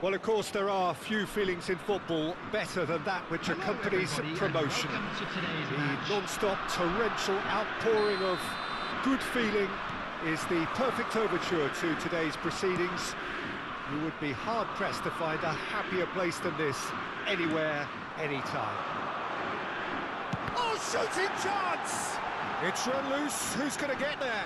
Well, of course, there are few feelings in football better than that which accompanies promotion. The non-stop torrential outpouring of good feeling is the perfect overture to today's proceedings. You would be hard-pressed to find a happier place than this, anywhere, anytime. Oh, shooting chance! It's run loose, who's going to get there?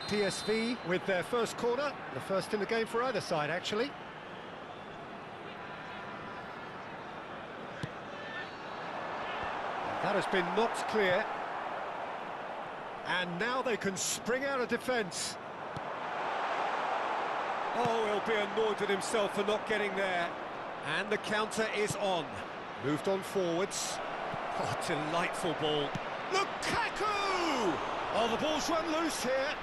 PSV with their first corner, the first in the game for either side, actually. That has been knocked clear. And now they can spring out of defence. Oh, he'll be annoyed with himself for not getting there. And the counter is on. Moved on forwards. Oh, delightful ball. Lukaku! Oh, the ball's run loose here.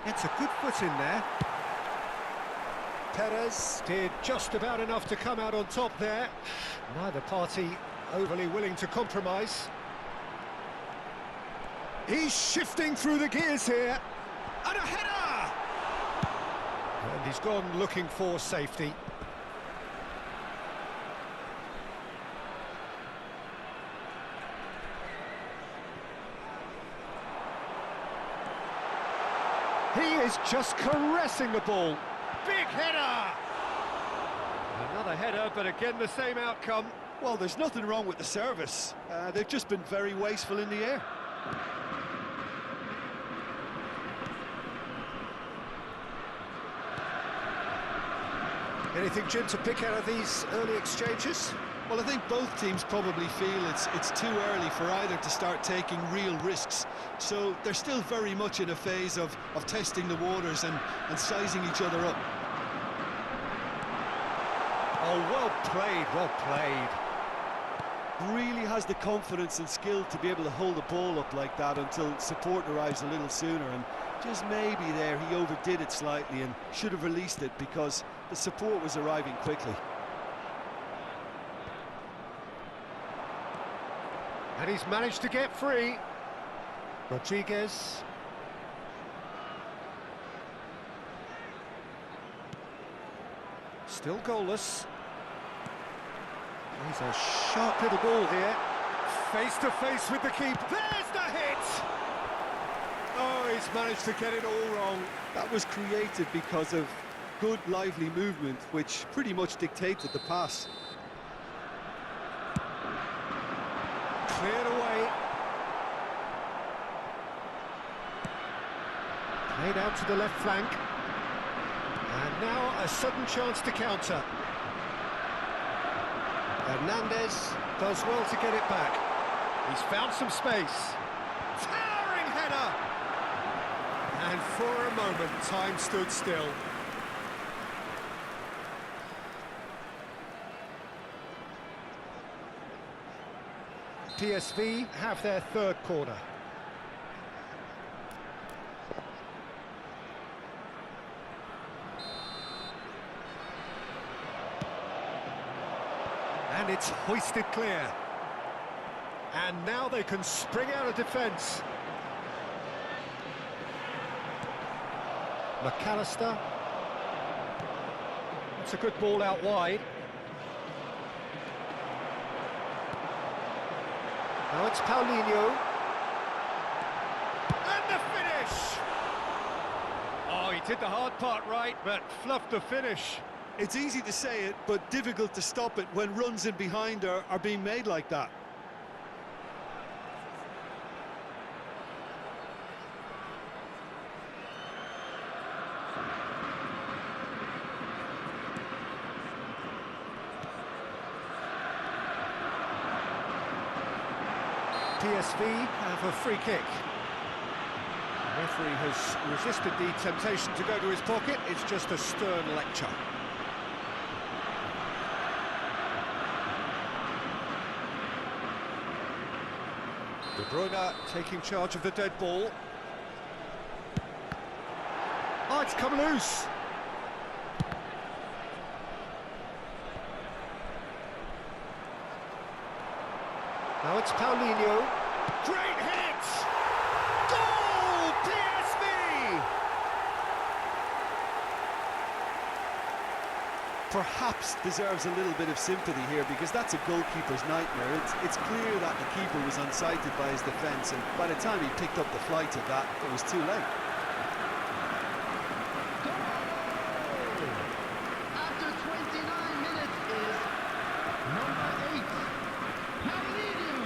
It's a good foot in there. Perez did just about enough to come out on top there. Neither party overly willing to compromise. He's shifting through the gears here. And a header! And he's gone looking for safety. He is just caressing the ball. Big header! Another header, but again the same outcome. Well, there's nothing wrong with the service. They've just been very wasteful in the air. Anything, Jim, to pick out of these early exchanges? Well, I think both teams probably feel it's too early for either to start taking real risks. So they're still very much in a phase of testing the waters and sizing each other up. Oh, well played, well played. Really has the confidence and skill to be able to hold the ball up like that until support arrives a little sooner, and just maybe there he overdid it slightly and should have released it because the support was arriving quickly. And he's managed to get free. Rodriguez. Still goalless. He's a sharp little ball here. Face to face with the keeper. There's the hit! Oh, he's managed to get it all wrong. That was created because of good, lively movement, which pretty much dictated the pass. Cleared away. Played out to the left flank. And now a sudden chance to counter. Hernandez does well to get it back. He's found some space. Towering header! And for a moment, time stood still. PSV have their third corner. And it's hoisted clear. And now they can spring out of defence. McAllister. It's a good ball out wide. Now it's Paulinho. And the finish! Oh, he did the hard part right, but fluffed the finish. It's easy to say it, but difficult to stop it when runs in behind are being made like that. PSV have a free kick. The referee has resisted the temptation to go to his pocket. It's just a stern lecture. De Bruyne taking charge of the dead ball. it's come loose. Now it's Paulinho. Great hit! Goal! PSV! Perhaps deserves a little bit of sympathy here, because that's a goalkeeper's nightmare. It's clear that the keeper was unsighted by his defence, and by the time he picked up the flight of that, it was too late. After 29 minutes is number 8, Paulinho.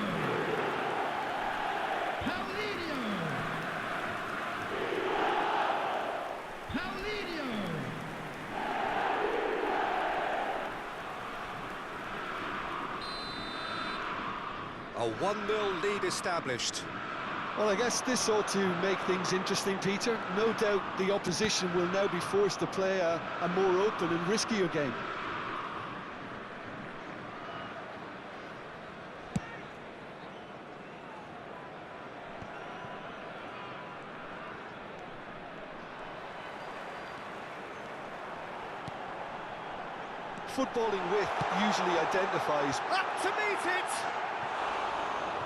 Paulinho. Paulinho. A 1-0 lead established. Well, I guess this ought to make things interesting, Peter. No doubt the opposition will now be forced to play a more open and riskier game. Footballing width usually identifies... Up to meet it!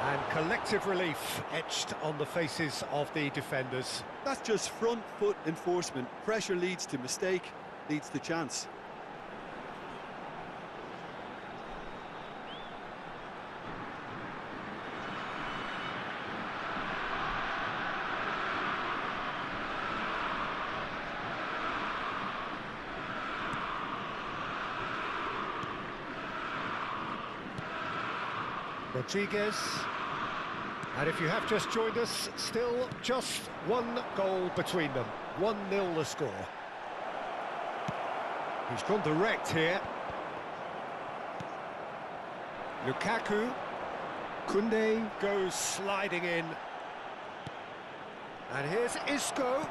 And collective relief etched on the faces of the defenders. That's just front foot enforcement. Pressure leads to mistake, leads to chance. Rodriguez. And if you have just joined us, still just one goal between them. 1-0 the score. He's gone direct here. Lukaku. Koundé goes sliding in. And here's Isco.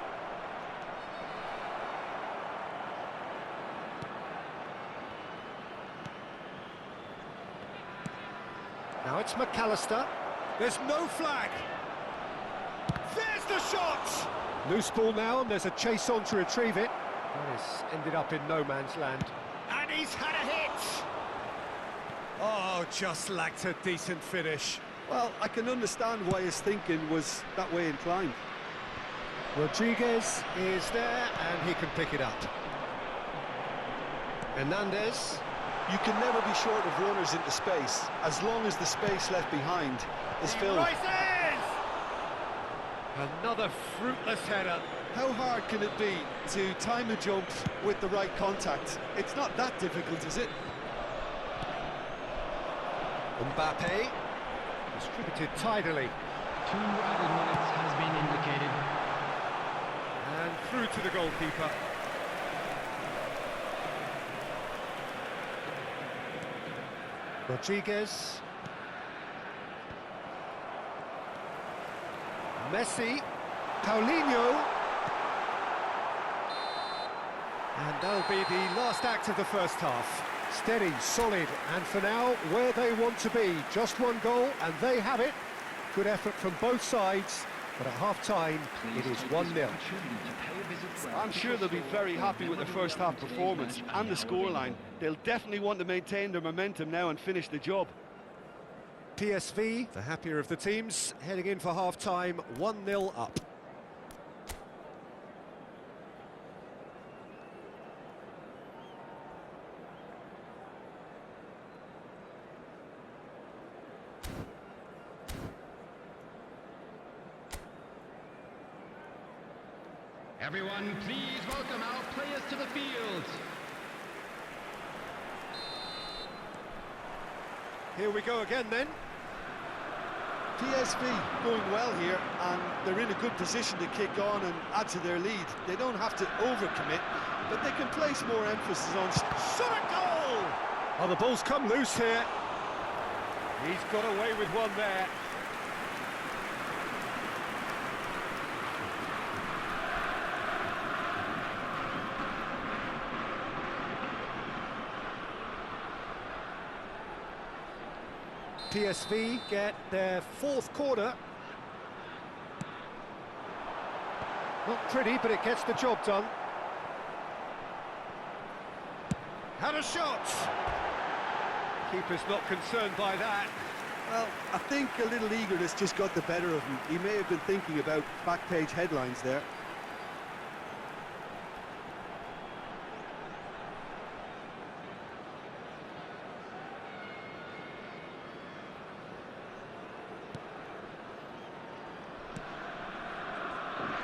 Now it's McAllister. There's no flag. There's the shot! Loose ball now, and there's a chase on to retrieve it. And it's ended up in no man's land. And he's had a hit! Oh, just lacked a decent finish. Well, I can understand why his thinking was that way inclined. Rodriguez is there, and he can pick it up. Hernandez. You can never be short of runners into space, as long as the space left behind is filled. Rises! Another fruitless header. How hard can it be to time a jump with the right contact? It's not that difficult, is it? Mbappe, distributed tidily. 2 added minutes has been indicated. And through to the goalkeeper. Rodriguez. Messi. Paulinho. And that'll be the last act of the first half. Steady, solid, and for now, where they want to be. Just one goal, and they have it. Good effort from both sides, but at half-time, it is 1-0. I'm sure they'll be very happy with their first half performance and the scoreline. They'll definitely want to maintain their momentum now and finish the job. PSV, the happier of the teams, heading in for half-time, 1-0 up. Everyone, please welcome our players to the field. Here we go again then. PSV going well here, and they're in a good position to kick on and add to their lead. They don't have to overcommit, but they can place more emphasis on shot a goal! Oh, the ball's come loose here. He's got away with one there. PSV get their fourth corner. Not pretty, but it gets the job done. Had a shot! Keeper's not concerned by that. Well, I think a little eagerness just got the better of him. He may have been thinking about back-page headlines there.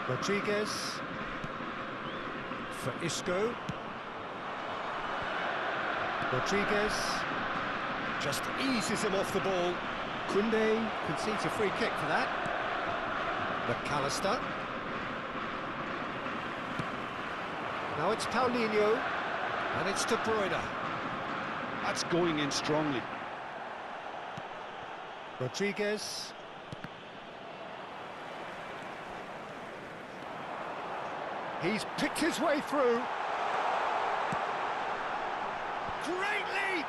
Rodriguez for Isco. Rodriguez just eases him off the ball. Koundé concedes a free kick for that. McAllister. Now it's Paulinho, and it's De Bruyne. That's going in strongly. Rodriguez. He's picked his way through. Great leap!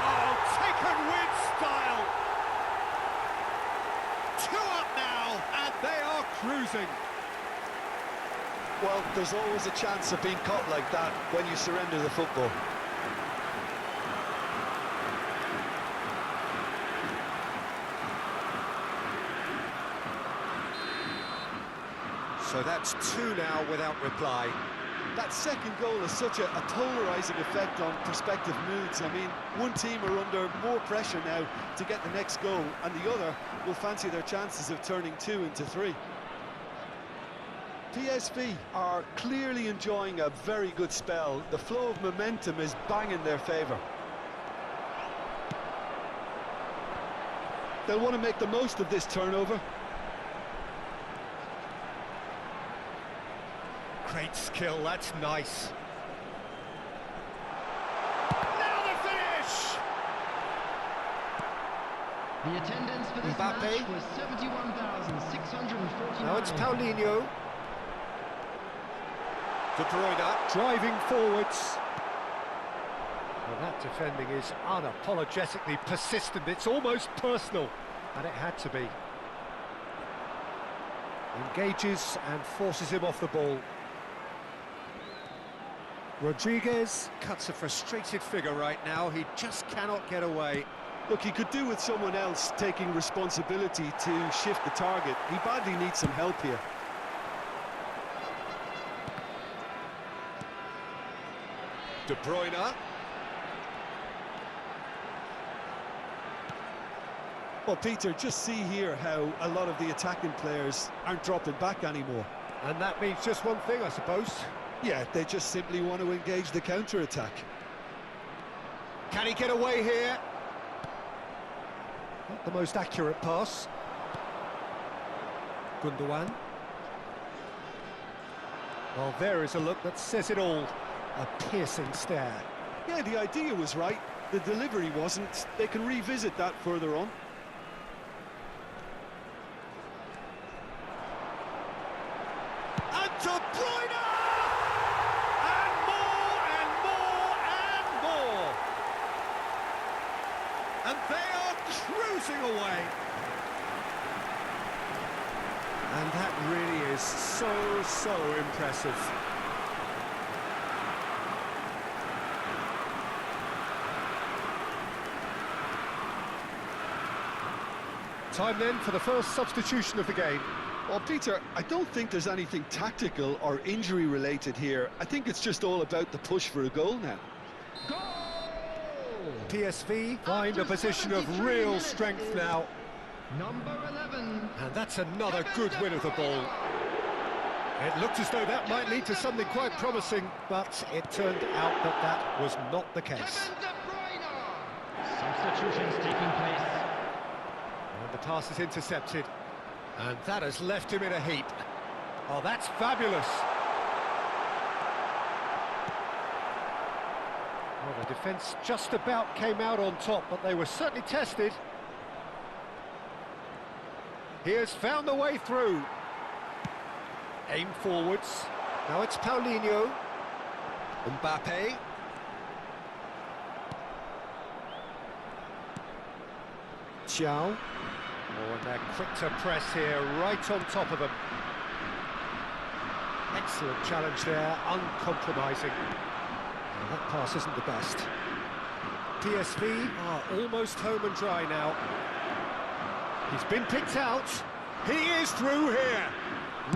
Oh, taken with style. 2 up now, and they are cruising. Well, there's always a chance of being caught like that when you surrender the football. So that's 2 now without reply. That second goal has such a polarising effect on prospective moods. I mean, one team are under more pressure now to get the next goal, and the other will fancy their chances of turning 2 into 3. PSV are clearly enjoying a very good spell. The flow of momentum is bang in their favour. They'll want to make the most of this turnover. Great skill, that's nice. Now the finish! The attendance for this Mbappe. match was 71,649. Now it's Paulinho. De Bruyne driving forwards. Well, that defending is unapologetically persistent. It's almost personal, and it had to be. Engages and forces him off the ball. Rodriguez cuts a frustrated figure right now. He just cannot get away. Look, he could do with someone else taking responsibility to shift the target. He badly needs some help here. De Bruyne. Well, Peter, just see here how a lot of the attacking players aren't dropping back anymore. And that means just one thing, I suppose. Yeah, they just simply want to engage the counter-attack. Can he get away here? Not the most accurate pass. Gundogan. Well, there is a look that says it all. A piercing stare. Yeah, the idea was right. The delivery wasn't. They can revisit that further on. And De Bruyne! And more, and more, and more! And they are cruising away. And that really is so impressive. Time then for the first substitution of the game. Well, Peter, I don't think there's anything tactical or injury-related here. I think it's just all about the push for a goal now. Goal! PSV find a position of real strength now. Number 11. And that's another good win of the ball. It looked as though that might lead to something quite promising, but it turned out that that was not the case. Kevin De Bruyne. Substitutions taking place. And the pass is intercepted. And that has left him in a heap. Oh, that's fabulous. Well, the defence just about came out on top, but they were certainly tested. He has found the way through. Aim forwards. Now it's Paulinho. Mbappe. Thiaw. Oh, and they're quick to press here, right on top of them. Excellent challenge there, uncompromising. And That pass isn't the best. PSV are almost home and dry now. He's been picked out. He is through here.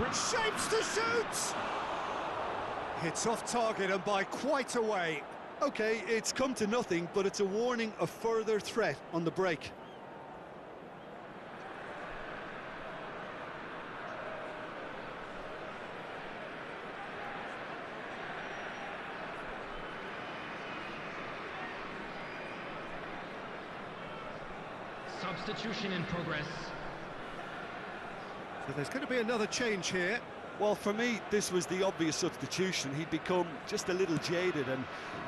Shapes to shoot. Hits off target and by quite a way. OK, it's come to nothing, but it's a warning of further threat on the break. Substitution in progress. So there's going to be another change here. Well, for me, this was the obvious substitution. He'd become just a little jaded, and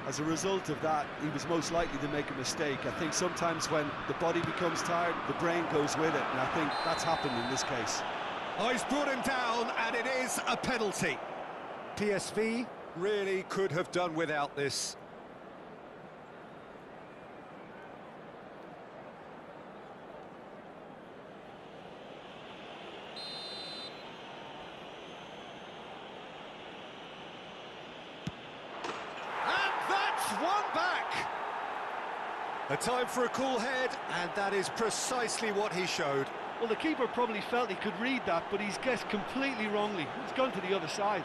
as a result of that, he was most likely to make a mistake. I think sometimes when the body becomes tired, the brain goes with it, and I think that's happened in this case. Oh, he's brought him down, and it is a penalty. PSV really could have done without this. One back. A time for a cool head, and that is precisely what he showed. Well, the keeper probably felt he could read that, but he's guessed completely wrongly. He's gone to the other side.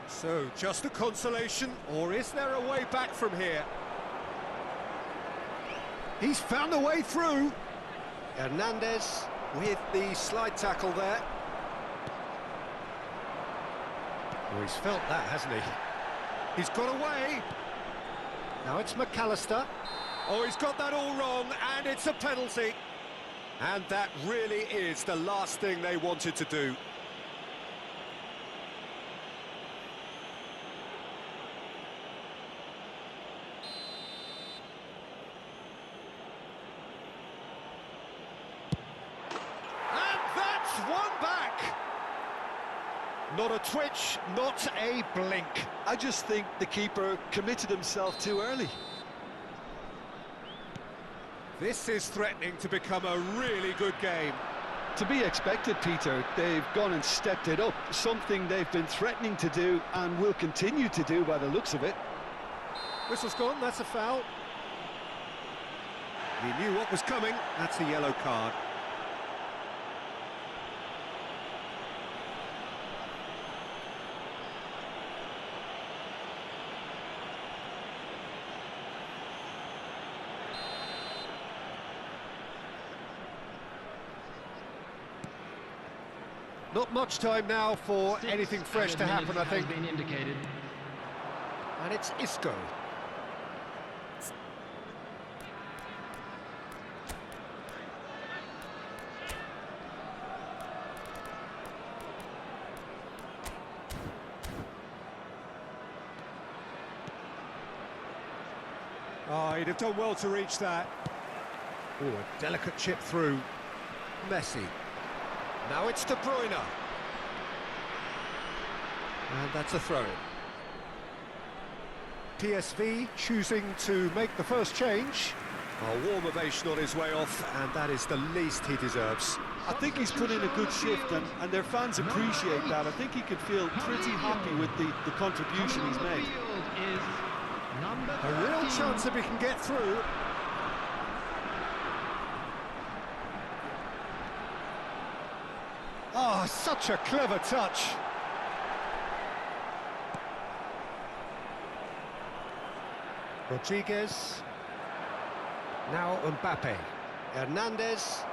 So, just a consolation, or is there a way back from here? He's found a way through. Hernandez with the slide tackle there. Oh, he's felt that, hasn't he? He's got away. Now it's McAllister. Oh, he's got that all wrong, and it's a penalty. And that really is the last thing they wanted to do. One back. Not a twitch, not a blink. I just think the keeper committed himself too early. This is threatening to become a really good game. To be expected, Peter. They've gone and stepped it up, something they've been threatening to do and will continue to do by the looks of it. Whistle's gone, that's a foul. He knew what was coming, that's a yellow card. Not much time now for anything fresh to happen, I think. Been indicated. And it's Isco. Oh, he'd have done well to reach that. Oh, a delicate chip through. Messi. Now it's De Bruyne. And that's a throw-in. PSV choosing to make the first change. A warm ovation on his way off, and that is the least he deserves. I think he's put in a good shift, and their fans appreciate that. I think he could feel pretty happy with the contribution he's made. A real chance if he can get through. Oh, such a clever touch. Rodriguez. Now Mbappe. Hernandez.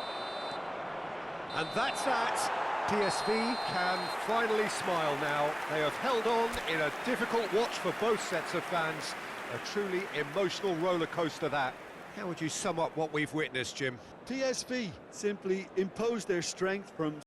And that's that. PSV can finally smile now. They have held on in a difficult watch for both sets of fans. A truly emotional roller coaster that. How would you sum up what we've witnessed, Jim? PSV simply imposed their strength from